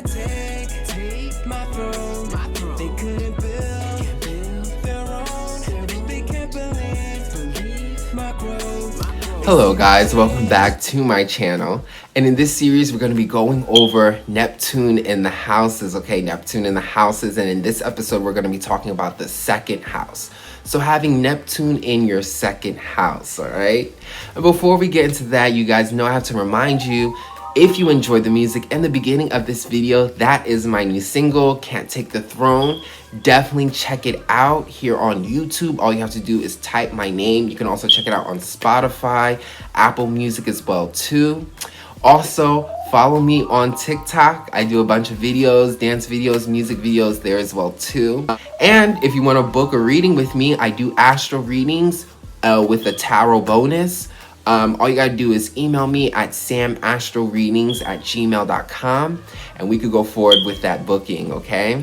take my throne. They couldn't build their own. They can't believe my growth. Hello guys, welcome back to my channel. And in this series we're going to be going over Neptune in the houses, okay? Neptune in the houses, and in this episode we're going to be talking about the second house. So having Neptune in your second house, all right? And before we get into that, you guys know I have to remind you, if you enjoyed the music in the beginning of this video, that is my new single, Can't Take the Throne. Definitely check it out here on YouTube. All you have to do is type my name. You can also check it out on Spotify, Apple Music as well too. Also, follow me on TikTok. I do a bunch of videos, dance videos, music videos there as well too. And if you want to book a reading with me, I do astro readings with a tarot bonus. All you gotta do is email me at samastroreadings@gmail.com and we could go forward with that booking, okay?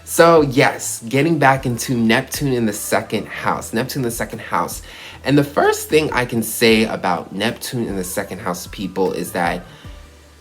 So yes, getting back into Neptune in the second house. Neptune in the second house. And the first thing I can say about Neptune in the second house, people, is that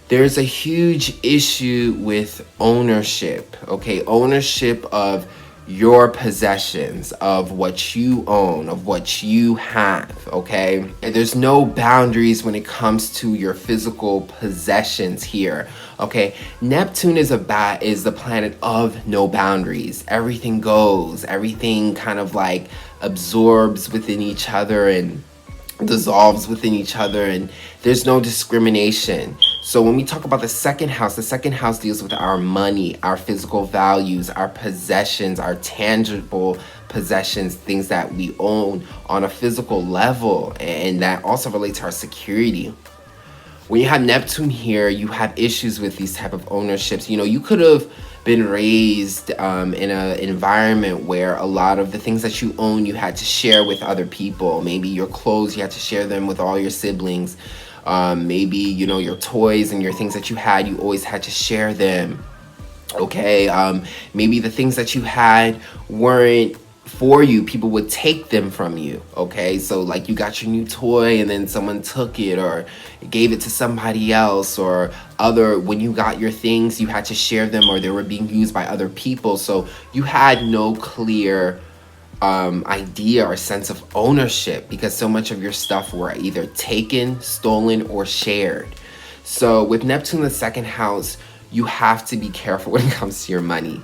there's a huge issue with ownership, okay? Ownership of your possessions, of what you own, of what you have, okay? And there's no boundaries when it comes to your physical possessions here, okay? Neptune is the planet of no boundaries. Everything goes, everything kind of like absorbs within each other and dissolves within each other, and there's no discrimination. So when we talk about the second house deals with our money, our physical values, our possessions, our tangible possessions, things that we own on a physical level, and that also relates to our security. When you have Neptune here, you have issues with these type of ownerships. You know, you could have been raised in an environment where a lot of the things that you own you had to share with other people. Maybe your clothes, you had to share them with all your siblings. Maybe, you know, your toys and your things that you had, you always had to share them, okay? Maybe the things that you had weren't for you, people would take them from you, okay? So like you got your new toy and then someone took it or gave it to somebody else, or when you got your things, you had to share them or they were being used by other people. So you had no clear idea or sense of ownership because so much of your stuff were either taken, stolen, or shared. So with Neptune in the second house, you have to be careful when it comes to your money.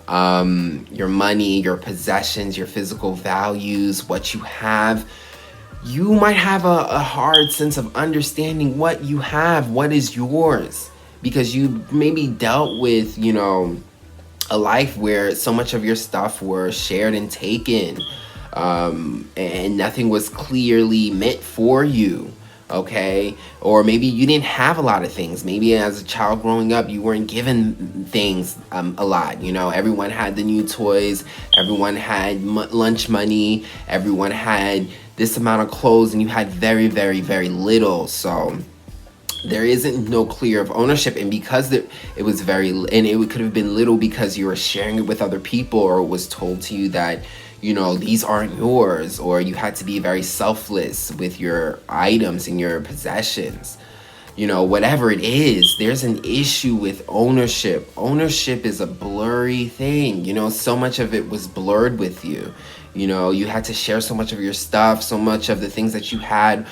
Your money, your possessions, your physical values, what you have. You might have a hard sense of understanding what you have, what is yours, because you maybe dealt with, you know, a life where so much of your stuff were shared and taken, and nothing was clearly meant for you, okay? Or maybe you didn't have a lot of things. Maybe as a child growing up, you weren't given things a lot, you know? Everyone had the new toys, everyone had lunch money, everyone had this amount of clothes, and you had very, very, very little. So there isn't no clear of ownership, and because it was it could have been little because you were sharing it with other people, or it was told to you that, you know, these aren't yours, or you had to be very selfless with your items and your possessions. You know, whatever it is, there's an issue with ownership. Ownership is a blurry thing, you know, so much of it was blurred with you. You know, you had to share so much of your stuff, so much of the things that you had,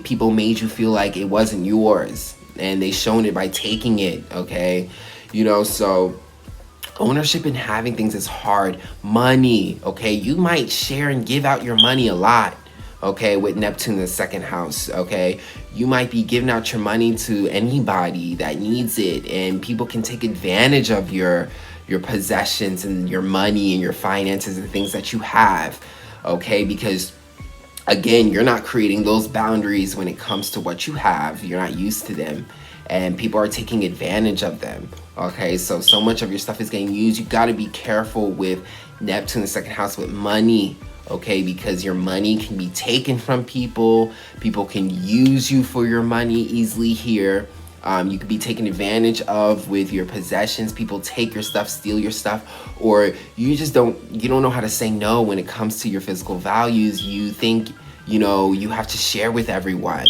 people made you feel like it wasn't yours, and they shown it by taking it, okay? You know, so ownership and having things is hard. Money, okay? You might share and give out your money a lot, okay, with Neptune in the second house, okay? You might be giving out your money to anybody that needs it, and people can take advantage of your possessions and your money and your finances and things that you have, okay? Because again, you're not creating those boundaries when it comes to what you have. You're not used to them, and people are taking advantage of them, okay? So much of your stuff is getting used. You got to be careful with Neptune in the second house with money, okay? Because your money can be taken from people. People can use you for your money easily here. You could be taken advantage of with your possessions. People take your stuff, steal your stuff, or you don't know how to say no when it comes to your physical values. You think, you know, you have to share with everyone.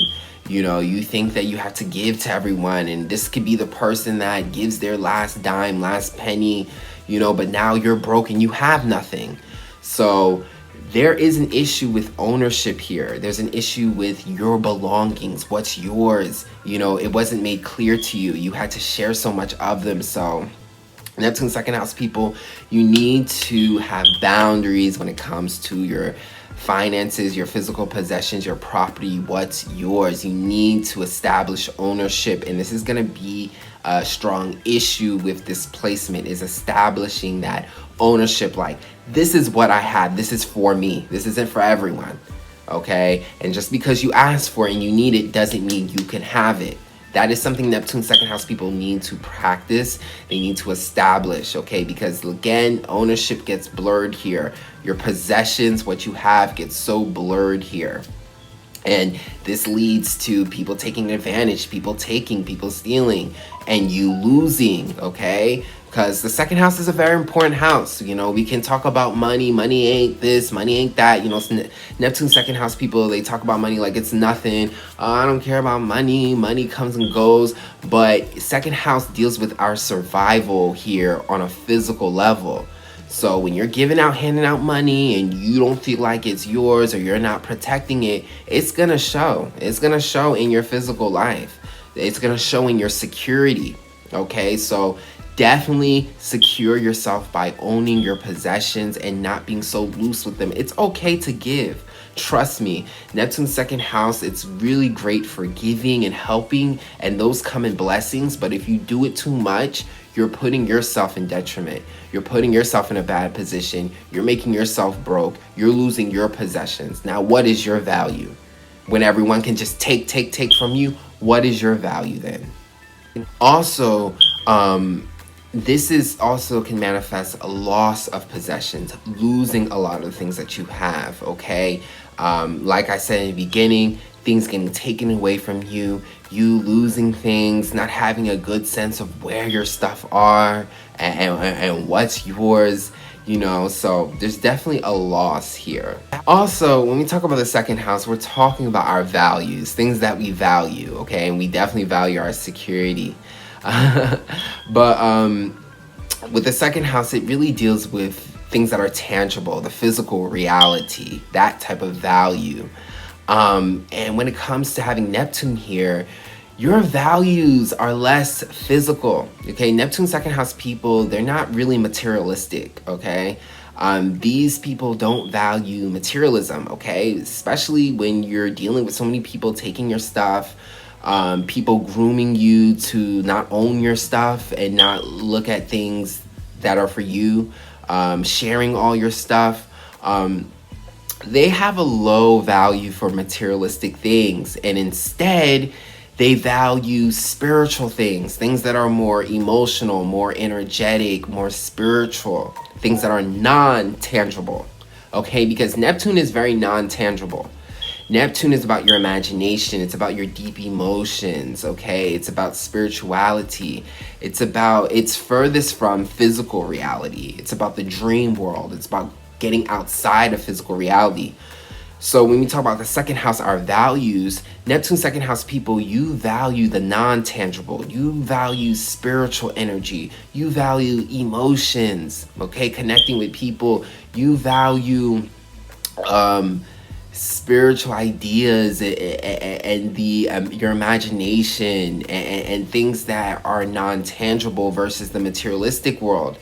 You think that you have to give to everyone, and this could be the person that gives their last dime, last penny, but now you're broke and you have nothing. So there is an issue with ownership here. There's an issue with your belongings, what's yours. It wasn't made clear to you. You had to share so much of them. So Neptune second house people, you need to have boundaries when it comes to your finances, your physical possessions, your property, what's yours. You need to establish ownership, and this is going to be a strong issue with this placement, is establishing that ownership. Like, this is what I have, this is for me, this isn't for everyone, okay? And just because you ask for it and you need it doesn't mean you can have it. That is something Neptune second house people need to practice. They need to establish, okay? Because again, ownership gets blurred here. Your possessions, what you have, gets so blurred here. And this leads to people taking advantage, people stealing, and you losing, okay? Because the second house is a very important house. We can talk about money. Money ain't this, money ain't that. Neptune second house people, they talk about money like it's nothing. I don't care about money. Money comes and goes. But second house deals with our survival here on a physical level. So when you're handing out money and you don't feel like it's yours, or you're not protecting it, it's going to show. It's going to show in your physical life. It's going to show in your security. Okay, so definitely secure yourself by owning your possessions and not being so loose with them. It's okay to give. Trust me, Neptune second house, it's really great for giving and helping, and those come in blessings. But if you do it too much, you're putting yourself in detriment. You're putting yourself in a bad position. You're making yourself broke. You're losing your possessions. Now, what is your value? When everyone can just take from you, what is your value then? Also, this also can manifest a loss of possessions, losing a lot of the things that you have, okay? Like I said in the beginning, things getting taken away from you, you losing things, not having a good sense of where your stuff are and what's yours, so there's definitely a loss here. Also, when we talk about the second house, we're talking about our values, things that we value, okay? And we definitely value our security. But with the second house, it really deals with things that are tangible, the physical reality, that type of value. And when it comes to having Neptune here, your values are less physical, okay? Neptune second house people, they're not really materialistic, okay? These people don't value materialism, okay? Especially when you're dealing with so many people taking your stuff, people grooming you to not own your stuff and not look at things that are for you, sharing all your stuff. They have a low value for materialistic things, and instead they value spiritual things, things that are more emotional, more energetic, more spiritual, things that are non-tangible, okay? Because Neptune is very non-tangible. Neptune is about your imagination. It's about your deep emotions, okay? It's about spirituality. It's furthest from physical reality. It's about the dream world. It's about getting outside of physical reality. So when we talk about the second house, our values, Neptune second house people, you value the non-tangible. You value spiritual energy. You value emotions, okay? Connecting with people. You value spiritual ideas and your imagination and things that are non-tangible versus the materialistic world.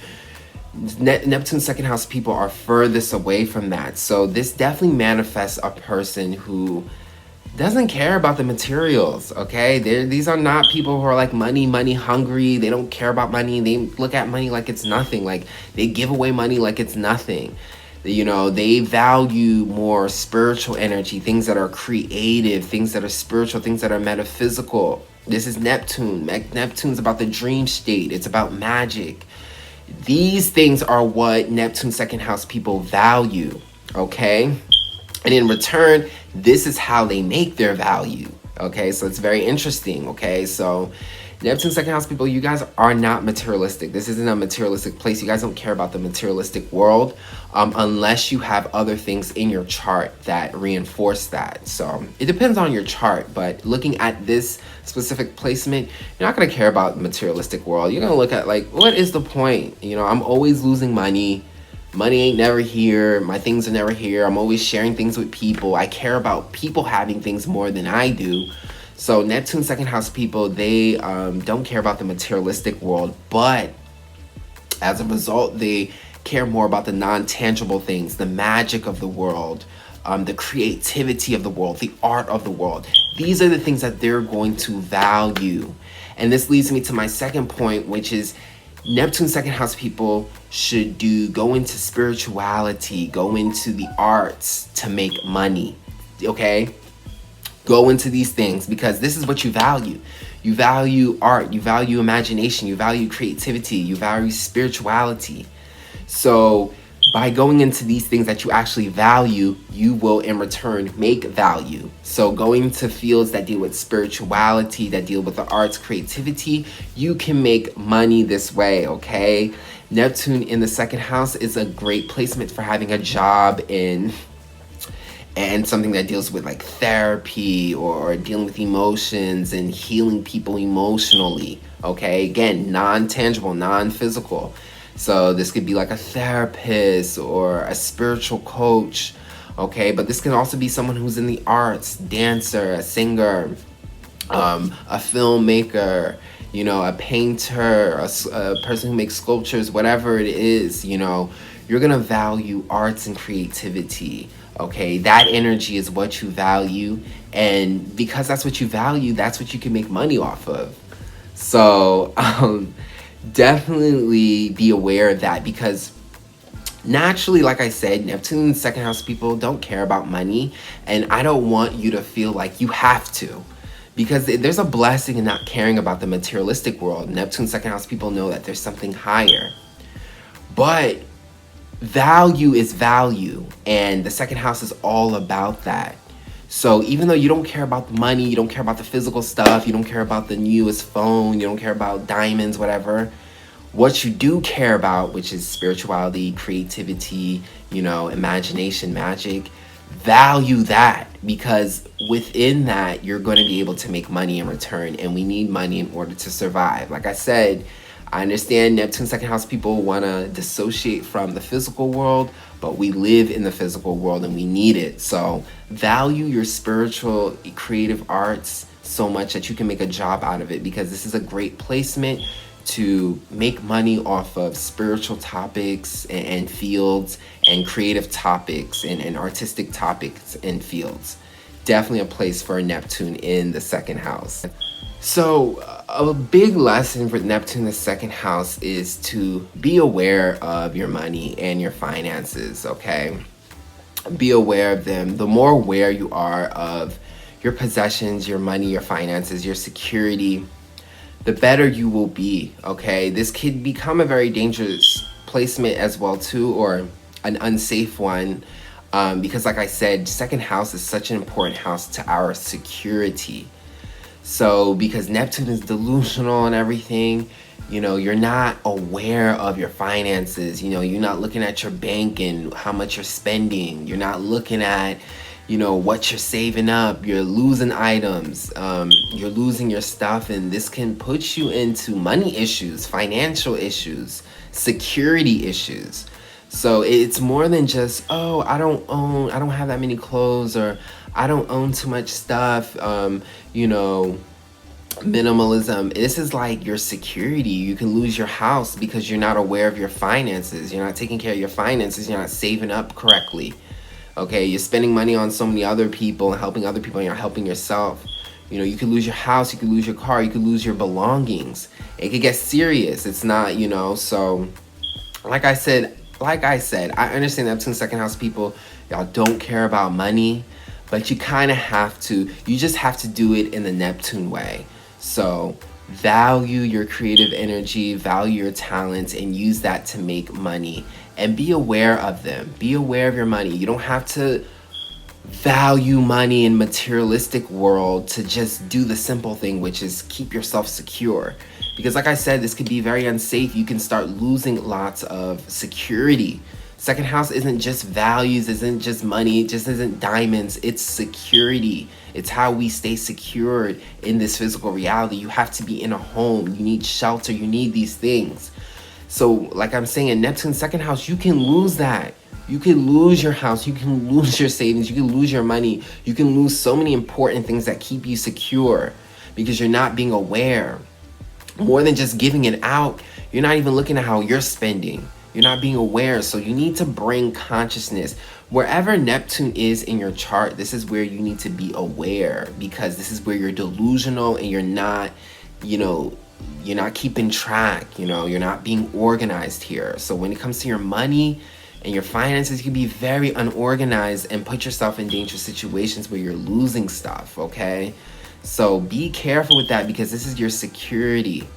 Neptune second house people are furthest away from that. So this definitely manifests a person who doesn't care about the materials, okay? These are not people who are like money hungry. They don't care about money. They look at money like it's nothing. Like, they give away money like it's nothing. They value more spiritual energy, things that are creative, things that are spiritual, things that are metaphysical. This is Neptune. Neptune's about the dream state. It's about magic. These things are what Neptune second house people value, okay? And in return, this is how they make their value, okay? So it's very interesting, okay? So Neptune second house people, you guys are not materialistic. This isn't a materialistic place. You guys don't care about the materialistic world unless you have other things in your chart that reinforce that. So it depends on your chart, but looking at this specific placement, you're not going to care about the materialistic world. You're going to look at like, what is the point? You know, I'm always losing money. Money ain't never here. My things are never here. I'm always sharing things with people. I care about people having things more than I do. So Neptune second house people, they don't care about the materialistic world, but as a result, they care more about the non-tangible things, the magic of the world, the creativity of the world, the art of the world. These are the things that they're going to value. And this leads me to my second point, which is Neptune second house people should go into spirituality, go into the arts to make money, okay? Go into these things because this is what you value. You value art, you value imagination, you value creativity, you value spirituality. So by going into these things that you actually value, you will in return make value. So going to fields that deal with spirituality, that deal with the arts, creativity, you can make money this way, okay? Neptune in the second house is a great placement for having a job and something that deals with like therapy or dealing with emotions and healing people emotionally, okay? Again, non-tangible, non-physical. So this could be like a therapist or a spiritual coach, okay? But this can also be someone who's in the arts, dancer, a singer, a filmmaker, you know, a painter, a person who makes sculptures, whatever it is, you know, you're gonna value arts and creativity. Okay, that energy is what you value, and because that's what you value, that's what you can make money off of. So definitely be aware of that, because naturally, like I said, Neptune second house people don't care about money, and I don't want you to feel like you have to, because there's a blessing in not caring about the materialistic world. Neptune second house people know that there's something higher, but value is value, and the second house is all about that. So even though you don't care about the money, you don't care about the physical stuff, you don't care about the newest phone, you don't care about diamonds, whatever, what you do care about, which is spirituality, creativity, you know, imagination, magic, value that, because within that you're going to be able to make money in return, and we need money in order to survive. Like I said, I understand Neptune second house people want to dissociate from the physical world, but we live in the physical world and we need it. So value your spiritual, creative arts so much that you can make a job out of it, because this is a great placement to make money off of spiritual topics and fields, and creative topics and artistic topics and fields. Definitely a place for Neptune in the second house. So a big lesson for Neptune in the second house is to be aware of your money and your finances, okay? Be aware of them. The more aware you are of your possessions, your money, your finances, your security, the better you will be, okay? This could become a very dangerous placement as well too, or an unsafe one, because like I said, second house is such an important house to our security. So because Neptune is delusional and everything, you know, you're not aware of your finances. You know, you're not looking at your bank and how much you're spending. You're not looking at, you know, what you're saving up. You're losing items. You're losing your stuff, and this can put you into money issues, financial issues, security issues. So it's more than just, oh, I don't have that many clothes, or I don't own too much stuff, you know, minimalism. This is like your security. You can lose your house because you're not aware of your finances. You're not taking care of your finances. You're not saving up correctly. Okay, you're spending money on so many other people and helping other people, and you're helping yourself. You know, you could lose your house, you could lose your car, you could lose your belongings. It could get serious. It's not, you know, so like I said, I understand Neptune second house people, y'all don't care about money, but you kind of have to. You just have to do it in the Neptune way. So value your creative energy, value your talents, and use that to make money. And be aware of them. Be aware of your money. You don't have to value money in materialistic world to just do the simple thing, which is keep yourself secure. Because like I said, this could be very unsafe. You can start losing lots of security. Second house isn't just values, isn't just money, it just isn't diamonds, it's security. It's how we stay secured in this physical reality. You have to be in a home, you need shelter, you need these things. So like I'm saying, in Neptune second house, you can lose that. You can lose your house, you can lose your savings, you can lose your money, you can lose so many important things that keep you secure because you're not being aware. More than just giving it out, you're not even looking at how you're spending. You're not being aware. So you need to bring consciousness. Wherever Neptune is in your chart, this is where you need to be aware, because this is where you're delusional and you're not, you're not keeping track, you're not being organized here. So when it comes to your money and your finances, you can be very unorganized and put yourself in dangerous situations where you're losing stuff, okay? So be careful with that, because this is your security.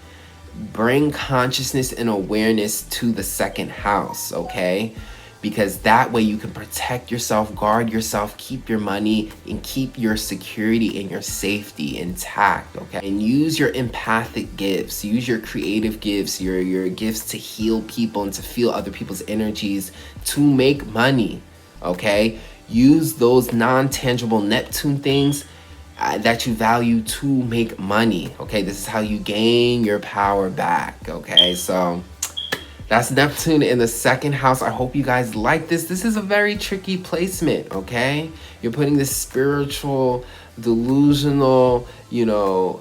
Bring consciousness and awareness to the second house, okay? Because that way you can protect yourself, guard yourself, keep your money, and keep your security and your safety intact, okay? And use your empathic gifts, use your creative gifts, your gifts to heal people and to feel other people's energies to make money, okay? Use those non-tangible Neptune things that you value to make money, okay? This is how you gain your power back, okay? So that's Neptune in the second house. I hope you guys like this. This is a very tricky placement, okay? You're putting this spiritual, delusional,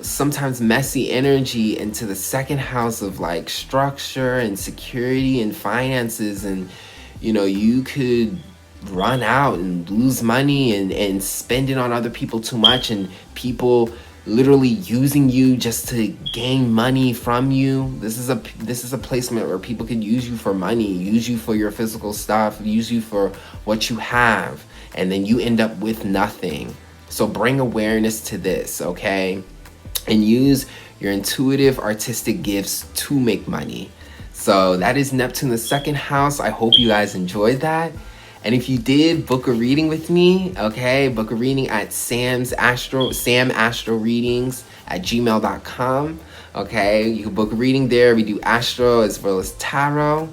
sometimes messy energy into the second house of like structure and security and finances, and you could run out and lose money and spend it on other people too much, and people literally using you just to gain money from you. This is a placement where people could use you for money, use you for your physical stuff, use you for what you have, and then you end up with nothing. So bring awareness to this, okay? And use your intuitive artistic gifts to make money. So that is Neptune the second house. I hope you guys enjoyed that. And if you did, book a reading with me, okay? Book a reading at samastroreadings@gmail.com, okay? You can book a reading there. We do astro as well as tarot,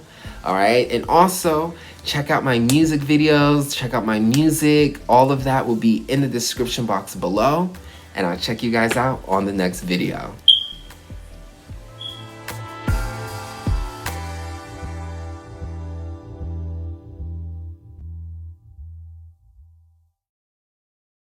all right? And also, check out my music videos, check out my music. All of that will be in the description box below. And I'll check you guys out on the next video.